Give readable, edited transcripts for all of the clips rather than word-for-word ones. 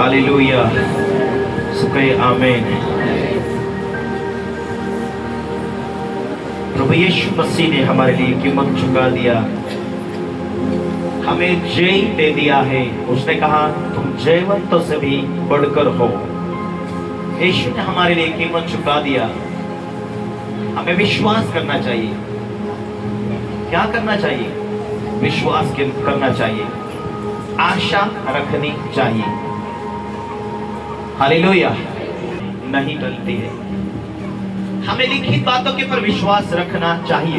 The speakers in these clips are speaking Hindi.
हालेलुया। सबके आमीन। प्रभु यीशु मसीह ने हमारे लिए कीमत चुका दिया, हमें जय दे दिया है। उसने कहा तुम जयवंतों से भी बढ़कर हो। यीशु ने हमारे लिए कीमत चुका दिया। हमें विश्वास करना चाहिए। क्या करना चाहिए? विश्वास करना चाहिए, आशा रखनी चाहिए। हालेलुया। नहीं टलती है। हमें लिखित बातों के ऊपर विश्वास रखना चाहिए।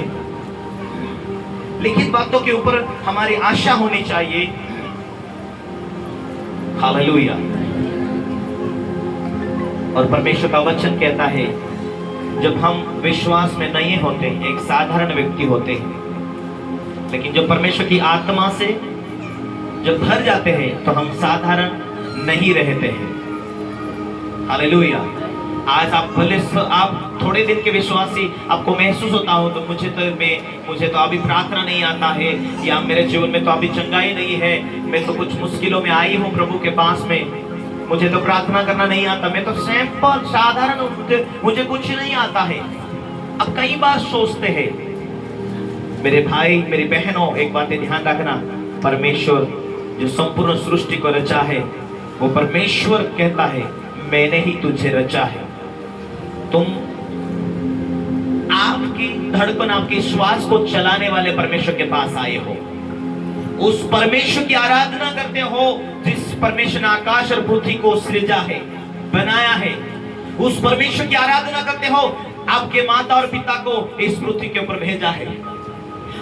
लिखित बातों के ऊपर हमारी आशा होनी चाहिए। हालेलुया। और परमेश्वर का वचन कहता है जब हम विश्वास में नहीं होते, एक साधारण व्यक्ति होते हैं, लेकिन जब परमेश्वर की आत्मा से जब भर जाते हैं तो हम साधारण नहीं रहते हैं। हालेलुया। आज आप भले आप थोड़े दिन के विश्वासी, आपको महसूस होता हो तो मुझे तो अभी प्रार्थना नहीं आता है, या मेरे जीवन में तो अभी चंगाई नहीं है, मैं तो कुछ मुश्किलों में आई हूँ प्रभु के पास में, मुझे तो प्रार्थना करना नहीं आता, मैं तो सिंपल साधारण हूँ, मुझे कुछ नहीं आता है। अब कई बार सोचते हैं, मेरे भाई मेरी बहनों, एक बात ध्यान रखना, परमेश्वर जो संपूर्ण सृष्टि को रचा है, वो परमेश्वर कहता है मैंने ही तुझे रचा है। तुम आपकी धड़कन, आपकी श्वास को चलाने वाले परमेश्वर के पास आए हो। उस परमेश्वर की आराधना करते हो जिस परमेश्वर ने आकाश और पृथ्वी को सृजा है, बनाया है। उस परमेश्वर की आराधना करते हो, आपके माता और पिता को इस पृथ्वी के ऊपर भेजा है।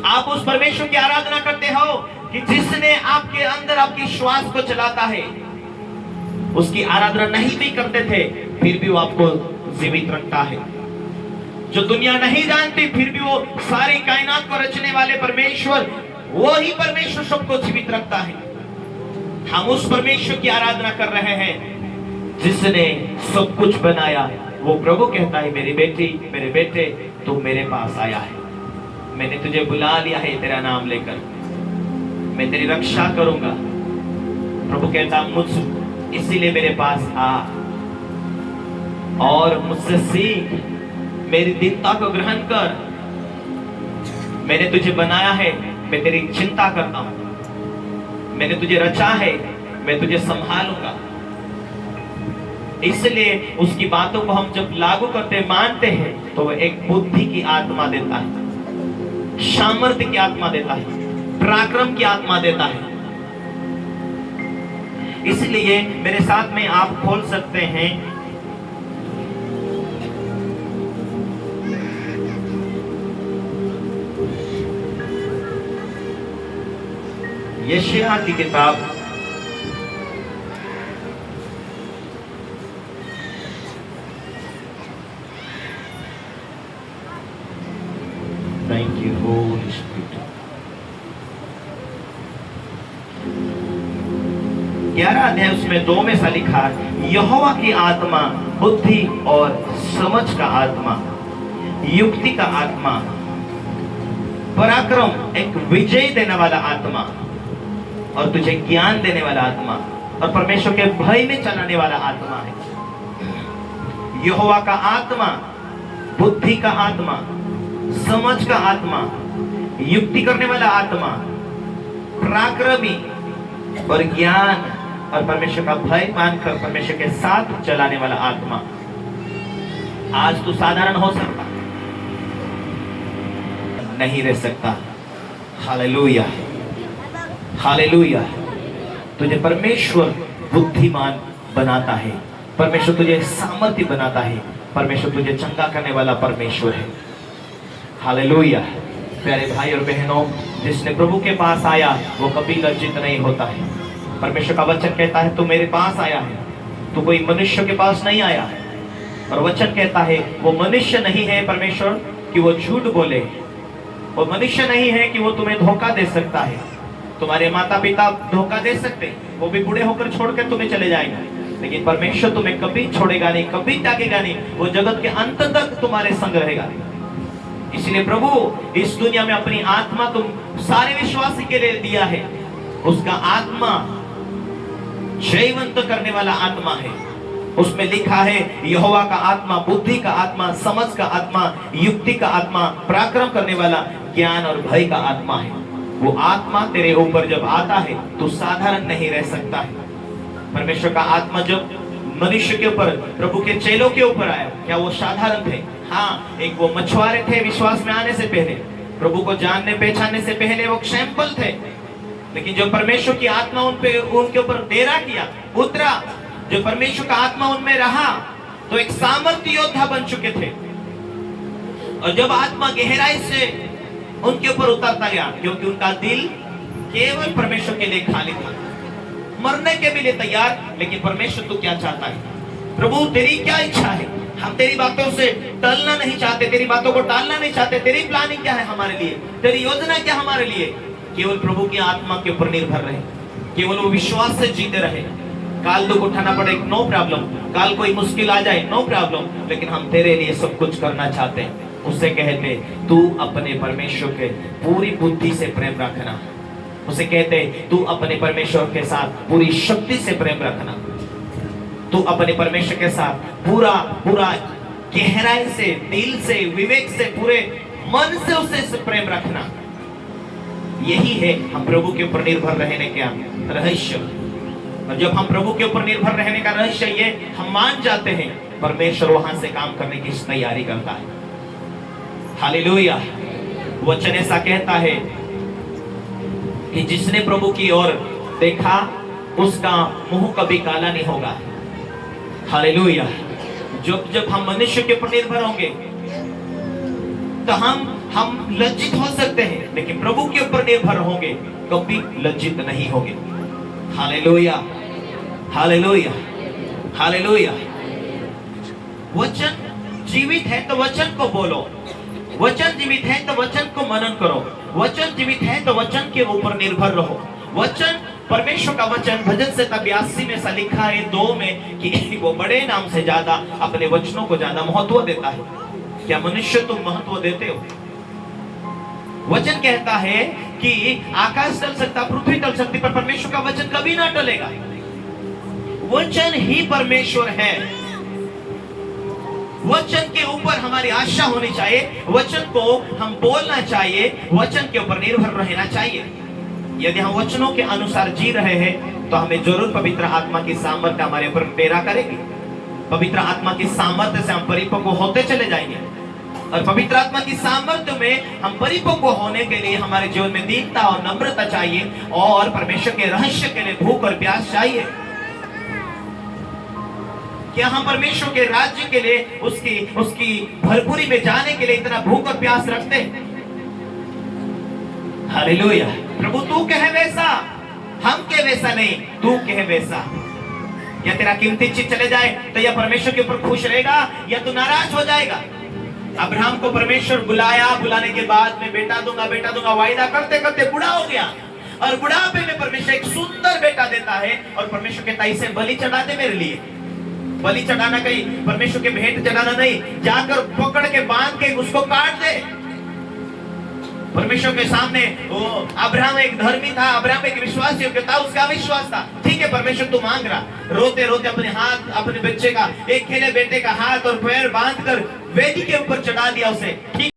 आप उस परमेश्वर की आराधना करते हो कि जिसने आपके अंदर आपकी श्वास को चलाता है। उसकी आराधना नहीं भी करते थे फिर भी वो आपको जीवित रखता है। जो दुनिया नहीं जानती फिर भी वो सारी कायनात को रचने वाले परमेश्वर, वो ही परमेश्वर सबको जीवित रखता है। हम उस परमेश्वर की आराधना कर रहे हैं जिसने सब कुछ बनाया। वो प्रभु कहता है मेरी बेटी, मेरे बेटे, तू मेरे पास आया है, मैंने तुझे बुला लिया है तेरा नाम लेकर, मैं तेरी रक्षा करूंगा। प्रभु कहता मुझ इसीलिए मेरे पास आ और मुझसे सीख, मेरी दीनता को ग्रहण कर। मैंने तुझे बनाया है, मैं तेरी चिंता करता हूं, मैंने तुझे रचा है, मैं तुझे संभालूंगा। इसलिए उसकी बातों को हम जब लागू करते, मानते हैं, तो वह एक बुद्धि की आत्मा देता है, सामर्थ्य की आत्मा देता है, पराक्रम की आत्मा देता है। इसलिए मेरे साथ में आप खोल सकते हैं यशायाह की किताब, थैंक यू होली स्पिरिट, 11 अध्याय उसमें 2 में सा लिखा, यहोवा की आत्मा बुद्धि और समझ का आत्मा, युक्ति का आत्मा, पराक्रम, एक विजय देने वाला आत्मा, और तुझे ज्ञान देने वाला आत्मा, और परमेश्वर के भय में चलाने वाला आत्मा है। यहोवा का आत्मा, बुद्धि का आत्मा, समझ का आत्मा, युक्ति करने वाला आत्मा, पराक्रमी और ज्ञान, और परमेश्वर का भय मानकर परमेश्वर के साथ चलाने वाला आत्मा। आज तू साधारण हो सकता नहीं रह सकता। Hallelujah, hallelujah. तुझे परमेश्वर बुद्धिमान बनाता है, परमेश्वर तुझे सामर्थ्य बनाता है, परमेश्वर तुझे चंगा करने वाला परमेश्वर है। हालेलुया। प्यारे भाई और बहनों, जिसने प्रभु के पास आया वो कभी लज्जित नहीं होता है। परमेश्वर का वचन कहता है तू मेरे पास आया है, तू कोई मनुष्य के पास नहीं आया है। और वचन कहता है वो मनुष्य नहीं है परमेश्वर कि वो झूठ बोले, वो मनुष्य नहीं है कि वो तुम्हें धोखा दे सकता है। तुम्हारे माता पिता धोखा दे सकते, वो भी बूढ़े होकर छोड़कर तुम्हें चले जाएंगे, लेकिन परमेश्वर तुम्हें कभी छोड़ेगा नहीं, कभी त्यागेगा नहीं। वो जगत के अंत तक तुम्हारे संग रहेगा। इसलिए प्रभु इस दुनिया में अपनी आत्मा तुम सारे विश्वासी के लिए दिया है। उसका आत्मा जयवंत करने वाला आत्मा है। उसमें लिखा है यहोवा का आत्मा बुद्धि का आत्मा, समझ का आत्मा, युक्ति का आत्मा, पराक्रम करने वाला, ज्ञान और भय का आत्मा है। वो आत्मा तेरे ऊपर जब आता है तो साधारण नहीं रह सकता है। परमेश्वर का आत्मा जब मनुष्य के ऊपर, प्रभु के चेलों के ऊपर आया, क्या वो साधारण थे? हाँ, एक वो मछुआरे थे विश्वास में आने से पहले, प्रभु को जानने पहचानने से पहले वो सैंपल थे। लेकिन जो परमेश्वर की आत्मा उनके ऊपर डेरा किया, उतरा, जो परमेश्वर का आत्मा उनमें रहा, तो एक सामर्थ्य योद्धा बन चुके थे। और जब आत्मा गहराई से उनके ऊपर उतरता गया, क्योंकि उनका दिल केवल परमेश्वर के लिए खाली था, मरने के भी लिए तैयार। लेकिन परमेश्वर तू क्या चाहता है? प्रभु तेरी क्या इच्छा है? हम तेरी बातों से टलना नहीं चाहते, तेरी बातों को टालना नहीं चाहते। तेरी प्लानिंग क्या है हमारे लिए? तेरी योजना क्या हमारे लिए? केवल प्रभु की आत्मा के ऊपर निर्भर रहे, केवल वो विश्वास से जीते रहे। काल दुख उठाना पड़े, नो प्रॉब्लम, काल कोई मुश्किल आ जाए, नो प्रॉब्लम, लेकिन हम तेरे लिए सब कुछ करना चाहते हैं। उससे कहते तू अपने परमेश्वर के पूरी बुद्धि से प्रेम रखना। उसे कहते तू अपने परमेश्वर के साथ पूरी शक्ति से प्रेम रखना। तू अपने परमेश्वर के साथ पूरा पूरा गहराई से, दिल से, विवेक से, पूरे मन से उसे प्रेम रखना। यही है हम प्रभु के ऊपर निर्भर रहने का रहस्य। और जब हम प्रभु के ऊपर निर्भर रहने का रहस्य ये हम मान जाते हैं, परमेश्वर वहां से काम करने की तैयारी करता है। हालेलुया। वचन ऐसा कहता है कि जिसने प्रभु की ओर देखा उसका मुंह कभी काला नहीं होगा। हालेलुया। जब हम मनुष्य के ऊपर निर्भर होंगे तो हम लज्जित हो सकते हैं, लेकिन प्रभु के ऊपर निर्भर होंगे कभी लज्जित नहीं होंगे। Hallelujah, hallelujah, hallelujah. वचन जीवित है तो वचन को बोलो, वचन जीवित है तो वचन को मनन करो, वचन जीवित है तो वचन के ऊपर निर्भर रहो। वचन, परमेश्वर का वचन भजन से 82 में सा लिखा है 2 में कि वो बड़े नाम से ज्यादा अपने वचनों को ज्यादा महत्व देता है। क्या मनुष्य तुम महत्व देते हो? वचन कहता है कि आकाश टल सकता, पृथ्वी टल सकती, पर परमेश्वर का वचन कभी ना टलेगा। वचन ही परमेश्वर है। वचन के ऊपर हमारी आशा होनी चाहिए, वचन को हम बोलना चाहिए, वचन के ऊपर निर्भर रहना चाहिए। यदि हम वचनों के अनुसार जी रहे हैं तो हमें जरूर पवित्र आत्मा की सामर्थ्य हमारे ऊपर डेरा करेगी। पवित्र आत्मा की सामर्थ्य से हम परिपक्व होते चले जाएंगे, और पवित्र आत्मा की सामर्थ्य में हम परिपक्व होने के लिए हमारे जीवन में दीनता और नम्रता चाहिए, और परमेश्वर के रहस्य के लिए भूख और प्यास चाहिए। क्या हम परमेश्वर के राज्य के लिए, उसकी भरपूरी में जाने के लिए इतना भूख और प्यास रखते हैं? हालेलुया। प्रभु तू कहे वैसा, हम कहे वैसा नहीं, तू कहे वैसा। या तेरा कीमती चीज चले जाए तो या परमेश्वर के ऊपर खुश रहेगा या तू नाराज हो जाएगा। अब्राहम को परमेश्वर बुलाया, बुलाने के बाद में बेटा दूंगा वायदा करते करते बूढ़ा हो गया, और बुढ़ापे में परमेश्वर एक सुंदर बेटा देता है, और परमेश्वर के ताई से बलि चढ़ा दे मेरे लिए। बलि चढ़ाना कहीं परमेश्वर के भेंट चढ़ाना नहीं, जाकर पकड़ के बांध के उसको काट दे परमेश्वर के सामने। वो अब्राहम एक धर्मी था, अब्राहम एक विश्वास योग्य था, उसका विश्वास था। ठीक है परमेश्वर तू मांग रहा, रोते रोते अपने हाथ, अपने बच्चे का, एक खेले बेटे का हाथ और पैर बांध कर वेदी के ऊपर चढ़ा दिया उसे। ठीक